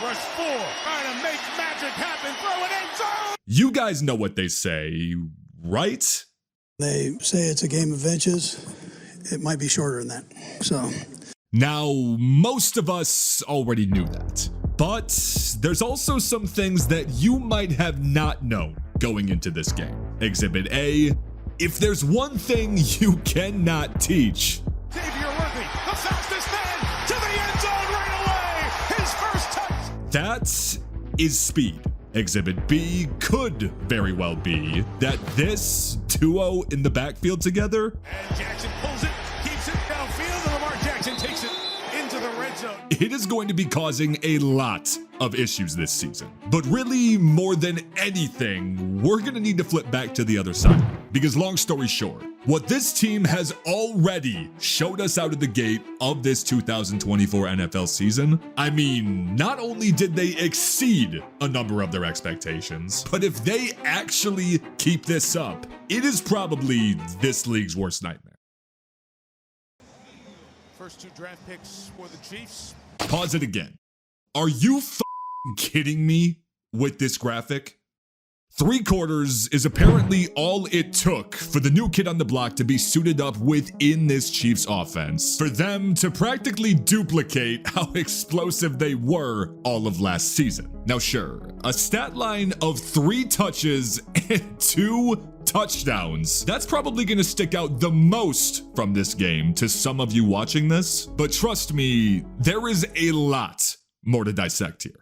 Rush 4, trying to make magic happen, throw it in zone. You guys know what they say, right? They say it's a game of inches. It might be shorter than that. So now, most of us already knew that, but there's also some things that you might have not known going into this game. Exhibit A, if there's one thing you cannot teach, Xavier Worthy, the fastest man to the end zone right away. His first touch. That is speed. Exhibit B could very well be that this duo in the backfield together, and Jackson pulls it, keeps it downfield, and Lamar Jackson takes it into the red zone. It is going to be causing a lot of issues this season. But really, more than anything, we're going to need to flip back to the other side. Because long story short, what this team has already showed us out of the gate of this 2024 NFL season, I mean, not only did they exceed a number of their expectations, but if they actually keep this up, it is probably this league's worst nightmare. First 2 draft picks for the Chiefs. Pause it again. Are you kidding me with this graphic? 3 quarters is apparently all it took for the new kid on the block to be suited up within this Chiefs offense, for them to practically duplicate how explosive they were all of last season. Now sure, a stat line of 3 touches and 2 touchdowns, that's probably going to stick out the most from this game to some of you watching this, but trust me, there is a lot more to dissect here.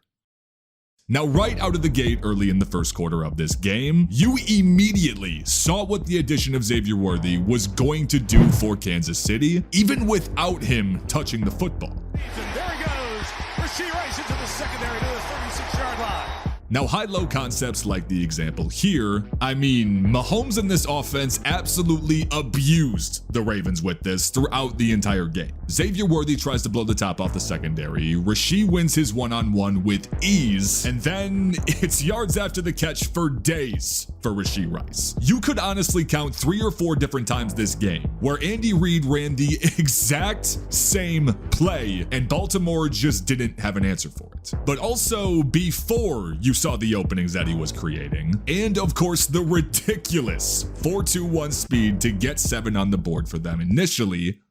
Now, right out of the gate early in the first quarter of this game, you immediately saw what the addition of Xavier Worthy was going to do for Kansas City, even without him touching the football. And there he goes. Rasheed Rice into the secondary to the 36-yard line. Now, high-low concepts like the example here, I mean, Mahomes in this offense absolutely abused the Ravens with this throughout the entire game. Xavier Worthy tries to blow the top off the secondary, Rasheed wins his one-on-one with ease, and then it's yards after the catch for days for Rasheed Rice. You could honestly count 3 or 4 different times this game where Andy Reid ran the exact same play and Baltimore just didn't have an answer for it. But also before you saw the openings that he was creating, and of course the ridiculous 4-2-1 speed to get 7 on the board for them initially,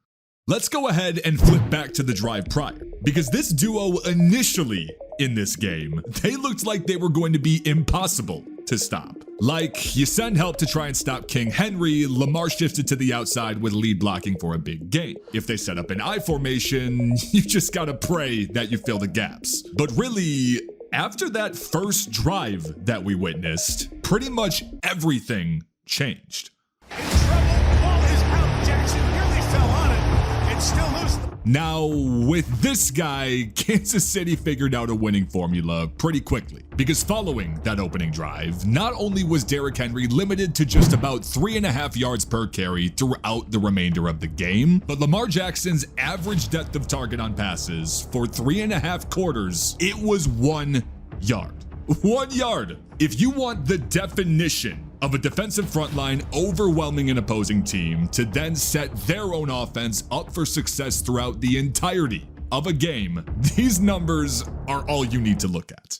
let's go ahead and flip back to the drive prior, because this duo initially in this game, they looked like they were going to be impossible to stop. Like, you send help to try and stop King Henry, Lamar shifted to the outside with lead blocking for a big gain. If they set up an I formation, you just gotta pray that you fill the gaps. But really, after that first drive that we witnessed, pretty much everything changed. In trouble, ball is out. Jackson nearly fell on it. It's still loose. Now, with this guy, Kansas City figured out a winning formula pretty quickly, because following that opening drive, not only was Derrick Henry limited to just about 3.5 yards per carry throughout the remainder of the game, but Lamar Jackson's average depth of target on passes for 3.5 quarters, it was 1 yard. 1 yard! If you want the definition of a defensive front line overwhelming an opposing team to then set their own offense up for success throughout the entirety of a game, these numbers are all you need to look at.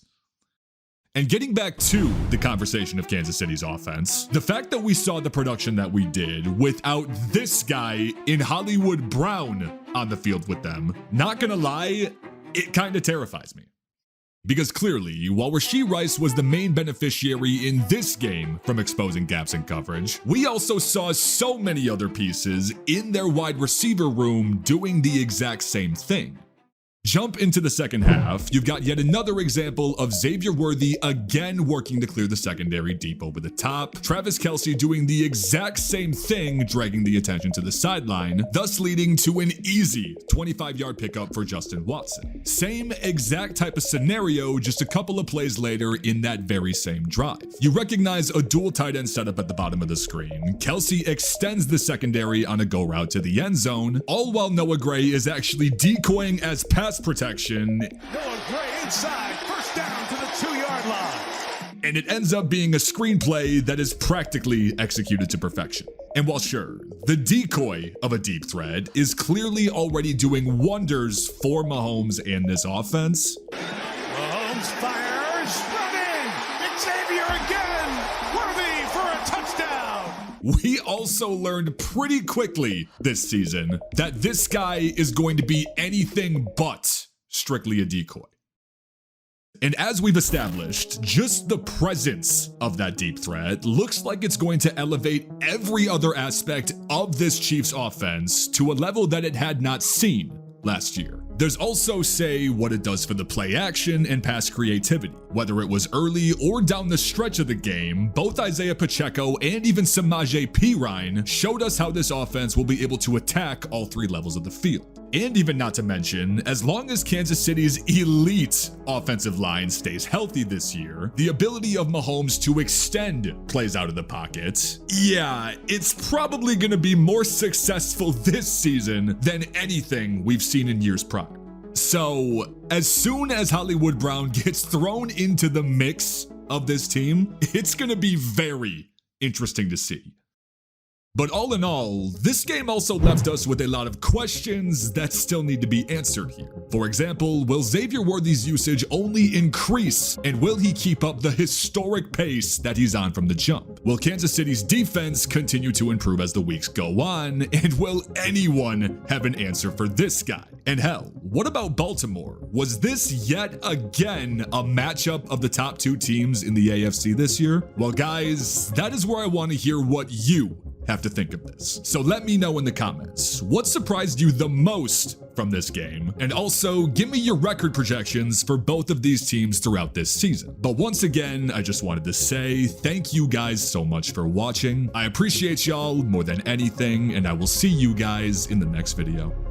And getting back to the conversation of Kansas City's offense, the fact that we saw the production that we did without this guy in Hollywood Brown on the field with them, not gonna lie, it kinda terrifies me. Because clearly, while Rasheed Rice was the main beneficiary in this game from exposing gaps in coverage, we also saw so many other pieces in their wide receiver room doing the exact same thing. Jump into the second half, you've got yet another example of Xavier Worthy again working to clear the secondary deep over the top, Travis Kelce doing the exact same thing, dragging the attention to the sideline, thus leading to an easy 25-yard pickup for Justin Watson. Same exact type of scenario, just a couple of plays later in that very same drive. You recognize a dual tight end setup at the bottom of the screen, Kelce extends the secondary on a go route to the end zone, all while Noah Gray is actually decoying as pass protection. Noah Gray inside, first down to the 2-yard line. And it ends up being a screenplay that is practically executed to perfection. And while sure, the decoy of a deep threat is clearly already doing wonders for Mahomes and this offense, Mahomes Mahomes fires, running, Xavier again, Worthy for a touchdown. We also learned pretty quickly this season that this guy is going to be anything but strictly a decoy. And as we've established, just the presence of that deep threat looks like it's going to elevate every other aspect of this Chiefs offense to a level that it had not seen last year. There's also, say, what it does for the play action and pass creativity. Whether it was early or down the stretch of the game, both Isaiah Pacheco and even Samaje Perine showed us how this offense will be able to attack all three levels of the field. And even not to mention, as long as Kansas City's elite offensive line stays healthy this year, the ability of Mahomes to extend plays out of the pocket, yeah, it's probably going to be more successful this season than anything we've seen in years prior. So, as soon as Hollywood Brown gets thrown into the mix of this team, it's going to be very interesting to see. But all in all, this game also left us with a lot of questions that still need to be answered here. For example, will Xavier Worthy's usage only increase, and will he keep up the historic pace that he's on from the jump? Will Kansas City's defense continue to improve as the weeks go on, and will anyone have an answer for this guy? And hell, what about Baltimore? Was this yet again a matchup of the top two teams in the AFC this year? Well guys, that is where I want to hear what you have to think of this. So let me know in the comments, what surprised you the most from this game? And also, give me your record projections for both of these teams throughout this season. But once again, I just wanted to say thank you guys so much for watching. I appreciate y'all more than anything, and I will see you guys in the next video.